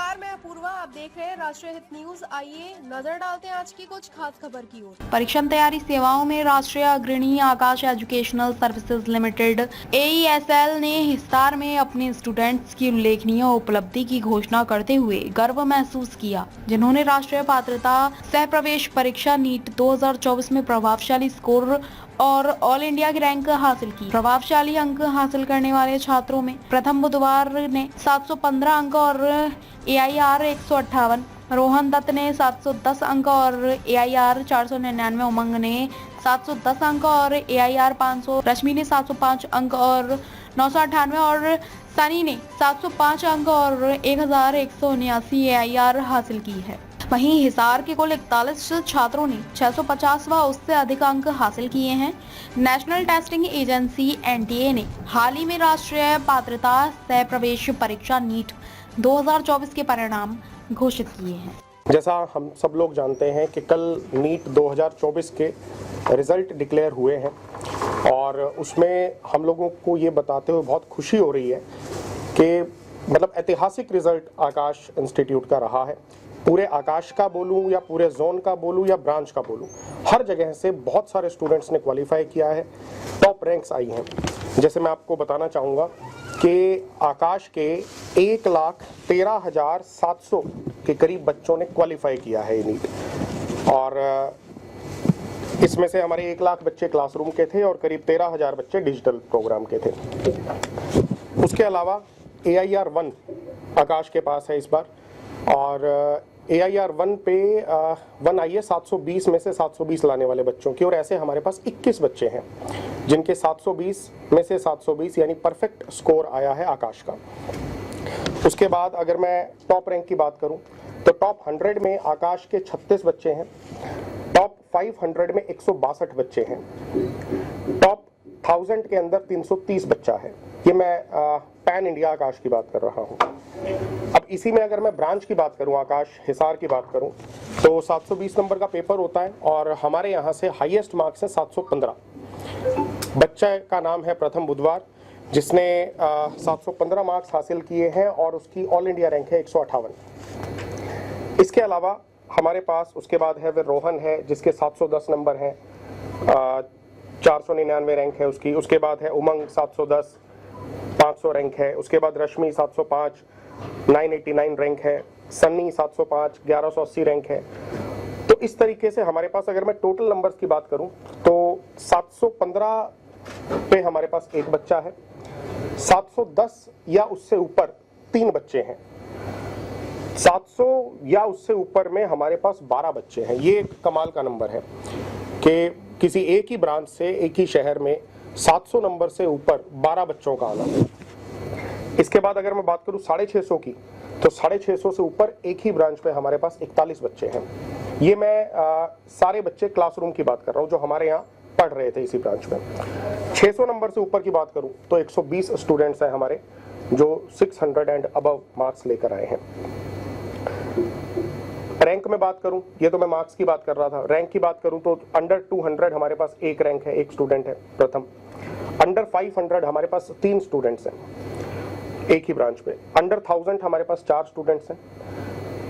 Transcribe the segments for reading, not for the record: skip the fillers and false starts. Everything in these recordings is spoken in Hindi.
नमस्कार, मैं अपूर्वा। आप देख रहे हैं राष्ट्रीय हित न्यूज। आइए नजर डालते हैं आज की कुछ खास खबर की ओर। परीक्षा तैयारी सेवाओं में राष्ट्रीय अग्रणी आकाश एजुकेशनल सर्विसेज लिमिटेड AESL ने हिसार में अपने स्टूडेंट्स की उल्लेखनीय उपलब्धि की घोषणा करते हुए गर्व महसूस किया, जिन्होंने राष्ट्रीय पात्रता सह प्रवेश परीक्षा नीट 2024 में प्रभावशाली स्कोर और ऑल इंडिया की रैंक हासिल की। प्रभावशाली अंक हासिल करने वाले छात्रों में प्रथम बुधवार ने 715 अंक और AIR 158, रोहन दत्त ने 710 अंक और AIR 499, उमंग ने 710 अंक और AIR 500, रश्मि ने 705 अंक और 998 और सनी ने 705 अंक और 1179 AIR हासिल की है। वहीं हिसार के कुल 41 छात्रों ने 650 व उससे अधिक अंक हासिल किए हैं। नेशनल टेस्टिंग एजेंसी NTA ने हाल ही में राष्ट्रीय पात्रता सह प्रवेश परीक्षा नीट 2024 के परिणाम घोषित किए हैं। जैसा हम सब लोग जानते हैं कि कल नीट 2024 के रिजल्ट डिक्लेयर हुए हैं और उसमें हम लोगों को ये बताते हुए बहुत खुशी हो रही है कि मतलब ऐतिहासिक रिजल्ट आकाश इंस्टीट्यूट का रहा है। पूरे आकाश का बोलूं या पूरे जोन का बोलूं या ब्रांच का बोलूं, हर जगह से बहुत सारे स्टूडेंट्स ने क्वालिफाई किया है, टॉप रैंक्स आई हैं। जैसे मैं आपको बताना चाहूँगा कि आकाश के 1,13,700 के करीब बच्चों ने क्वालिफाई किया है नीट, और इसमें से हमारे 1 लाख बच्चे क्लासरूम के थे और करीब 13,000 बच्चे डिजिटल प्रोग्राम के थे। उसके अलावा AIR 1 आकाश के पास है इस बार, और AIR 1 पे 1 आई है 720 में से 720 लाने वाले बच्चों की, और ऐसे हमारे पास 21 बच्चे हैं जिनके 720 में से 720 यानी परफेक्ट स्कोर आया है आकाश का। उसके बाद अगर मैं टॉप रैंक की बात करूं तो टॉप 100 में आकाश के 36 बच्चे हैं, टॉप 500 में 162 बच्चे हैं, टॉप 1000 के अंदर 330 बच्चा है। ये मैं पैन इंडिया आकाश की बात कर रहा हूँ। अब इसी में अगर मैं ब्रांच की बात करूँ, आकाश हिसार की बात करूँ, तो 720 नंबर का पेपर होता है और हमारे यहाँ से हाईएस्ट मार्क्स है 715। बच्चे का नाम है प्रथम बुधवार, जिसने 715 मार्क्स हासिल किए हैं और उसकी ऑल इंडिया रैंक है 158। इसके अलावा हमारे पास उसके बाद है वे रोहन है, जिसके 710 नंबर हैं, 499 रैंक है उसकी। उसके बाद है उमंग 710, 500 रैंक है। उसके बाद रश्मि 705, 989 रैंक है। सन्नी 705, 1180 रैंक है। तो इस तरीके से हमारे पास अगर मैं टोटल नंबर्स की बात करूं तो 715 पे हमारे पास एक बच्चा है, 710 या उससे ऊपर 3 बच्चे हैं, 700 या उससे ऊपर में हमारे पास 12 बच्चे हैं। ये एक कमाल का नंबर है कि किसी एक ही ब्रांच से एक ही शहर में 700 नंबर से ऊपर 12 बच्चों का आना। इसके बाद अगर मैं बात करूं 650 की, तो 650 से ऊपर एक ही ब्रांच में हमारे पास 41 बच्चे हैं। ये मैं सारे बच्चे क्लासरूम की बात कर रहा हूं जो हमारे यहाँ पढ़ रहे थे इसी ब्रांच में। 600 नंबर से ऊपर की बात करूं तो 120 स्टूडेंट्स हैं हमारे जो 600 एंड अबव मार्क्स लेकर आए हैं। रैंक में बात करूं, ये तो मैं मार्क्स की बात कर रहा था। रैंक की बात करूं तो अंडर 200 हमारे पास एक रैंक है, एक स्टूडेंट है प्रथम। अंडर 500 हमारे पास 3 स्टूडेंट्स हैं एक ही ब्रांच पे। अंडर 1000 हमारे पास 4 स्टूडेंट्स हैं।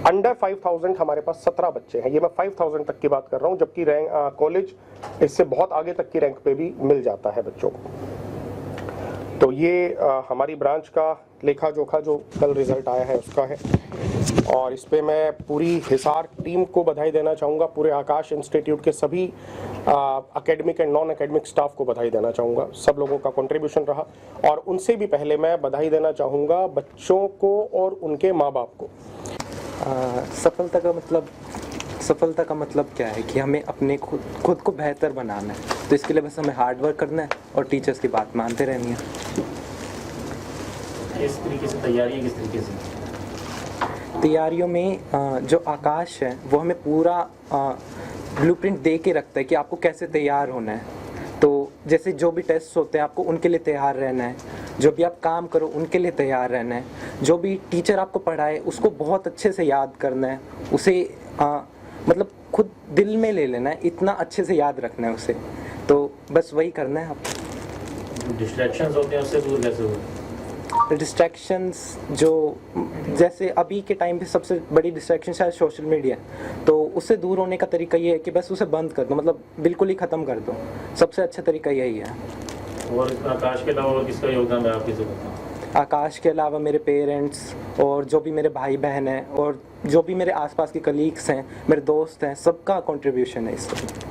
अंडर 5000 हमारे पास 17 बच्चे हैं। ये मैं 5000 तक की बात कर रहा हूं, जबकि रैंक कॉलेज इससे बहुत आगे तक की रैंक पे भी मिल जाता है बच्चों को। तो ये हमारी ब्रांच का लेखा जोखा जो कल रिजल्ट आया है उसका है, और इस पे मैं पूरी हिसार टीम को बधाई देना चाहूँगा। पूरे आकाश इंस्टीट्यूट के सभी academic and non academic staff को बधाई देना चाहूँगा। सब लोगों का कंट्रीब्यूशन रहा, और उनसे भी पहले मैं बधाई देना चाहूँगा बच्चों को और उनके माँ बाप को। सफलता का मतलब क्या है कि हमें अपने खुद को बेहतर बनाना है, तो इसके लिए बस हमें हार्ड वर्क करना है और टीचर्स की बात मानते रहनी है। इस तरीके से तैयारी किस तरीके से? तैयारियों में जो आकाश है वो हमें पूरा ब्लूप्रिंट दे के रखता है कि आपको कैसे तैयार होना है। तो जैसे जो भी टेस्ट होते हैं आपको उनके लिए तैयार रहना है, जो भी आप काम करो उनके लिए तैयार रहना है, जो भी टीचर आपको पढ़ाए उसको बहुत अच्छे से याद करना है, उसे मतलब खुद दिल में ले लेना है, इतना अच्छे से याद रखना है उसे। तो बस वही करना है आपको। डिस्ट्रैक्शंस होते हैं उससे दूर कैसे हो? डिस्ट्रैक्शंस जो जैसे अभी के टाइम पे सबसे बड़ी डिस्ट्रैक्शन शायद सोशल मीडिया है, तो उससे दूर होने का तरीका ये है कि बस उसे बंद कर दो, मतलब बिल्कुल ही ख़त्म कर दो। सबसे अच्छा तरीका यही है। और इसमें आकाश के अलावा और किसका योगदान है आपकी ज़रूरत? आकाश के अलावा मेरे पेरेंट्स और जो भी मेरे भाई बहन हैं और जो भी मेरे आसपास के कलीग्स हैं, मेरे दोस्त हैं, सबका कंट्रीब्यूशन है इसमें।